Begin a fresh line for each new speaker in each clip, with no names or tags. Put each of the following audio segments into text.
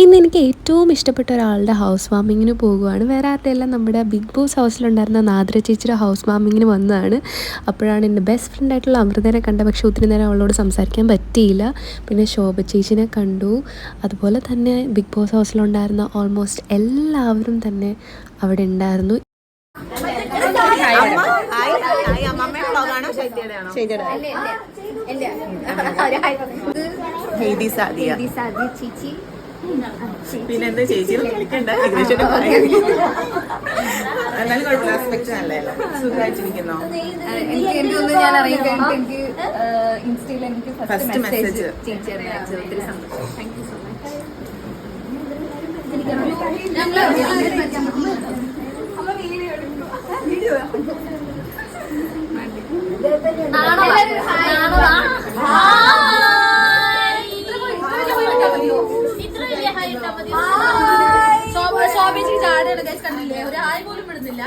ഇന്ന് എനിക്ക് ഏറ്റവും ഇഷ്ടപ്പെട്ട ഒരാളുടെ ഹൗസ് വാമിങ്ങിന് പോകുകയാണ്. വേറെ ആരുടെയല്ല, നമ്മുടെ ബിഗ് ബോസ് ഹൗസിലുണ്ടായിരുന്ന നാദ്ര ചേച്ചിയുടെ ഹൗസ് വാമിങ്ങിന് വന്നതാണ്. അപ്പോഴാണ് എൻ്റെ ബെസ്റ്റ് ഫ്രണ്ടായിട്ടുള്ള അമൃതനെ കണ്ടത്. പക്ഷേ ഒത്തിരി നേരം അവളോട് സംസാരിക്കാൻ പറ്റിയില്ല. പിന്നെ ശോഭ ചേച്ചിനെ കണ്ടു. അതുപോലെ തന്നെ ബിഗ് ബോസ് ഹൗസിലുണ്ടായിരുന്ന ഓൾമോസ്റ്റ് എല്ലാവരും തന്നെ അവിടെ ഉണ്ടായിരുന്നു.
പിന്നെ എന്താ ചേച്ചി വിളിക്കണ്ട, എന്നാലും കുഴപ്പമില്ല. റെസ്പെക്ട് നല്ലതല്ലോ. സുഖമായിട്ടിരിക്കുന്നോ?
ഞാൻ അറിയിക്കാൻ എനിക്ക് ഇൻസ്റ്റയിൽ എനിക്ക്
ഫസ്റ്റ് മെസ്സേജ്
ചേച്ചി അറിയാം. ഒത്തിരി സന്തോഷം. താങ്ക് യു സോ കണ്ടില്ലേ, ഒരു ആയ പോലും വിടുന്നില്ല.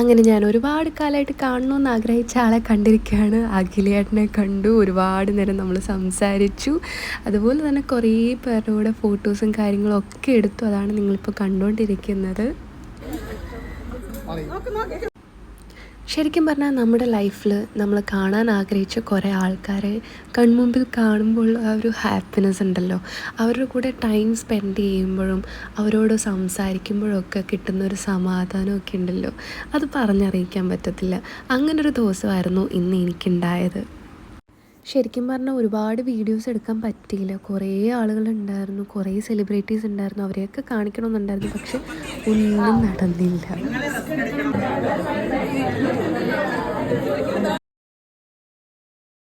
അങ്ങനെ ഞാൻ ഒരുപാട് കാലമായിട്ട് കാണണമെന്ന് ആഗ്രഹിച്ച ആളെ കണ്ടിരിക്കുകയാണ്. അഖിലേട്ടനെ കണ്ടു. ഒരുപാട് നേരം നമ്മൾ സംസാരിച്ചു. അതുപോലെ തന്നെ കുറേ പേരുടെ കൂടെ ഫോട്ടോസും കാര്യങ്ങളും ഒക്കെ എടുത്തു. അതാണ് നിങ്ങളിപ്പോൾ കണ്ടുകൊണ്ടിരിക്കുന്നത്. ശരിക്കും പറഞ്ഞാൽ നമ്മുടെ ലൈഫിൽ നമ്മൾ കാണാൻ ആഗ്രഹിച്ച കുറേ ആൾക്കാരെ കൺമുമ്പിൽ കാണുമ്പോൾ ആ ഒരു ഹാപ്പിനെസ് ഉണ്ടല്ലോ, അവരുടെ കൂടെ ടൈം സ്പെൻഡ് ചെയ്യുമ്പോഴും അവരോട് സംസാരിക്കുമ്പോഴൊക്കെ കിട്ടുന്നൊരു സമാധാനമൊക്കെ ഉണ്ടല്ലോ, അത് പറഞ്ഞറിയിക്കാൻ പറ്റത്തില്ല. അങ്ങനൊരു ദിവസമായിരുന്നു ഇന്ന് എനിക്കുണ്ടായത്. ശരിക്കും പറഞ്ഞാൽ ഒരുപാട് വീഡിയോസ് എടുക്കാൻ പറ്റിയില്ല. കുറേ ആളുകളുണ്ടായിരുന്നു, കുറേ സെലിബ്രിറ്റീസ് ഉണ്ടായിരുന്നു, അവരെയൊക്കെ കാണിക്കണമെന്നുണ്ടായിരുന്നു. പക്ഷെ ഒന്നും നടന്നില്ല.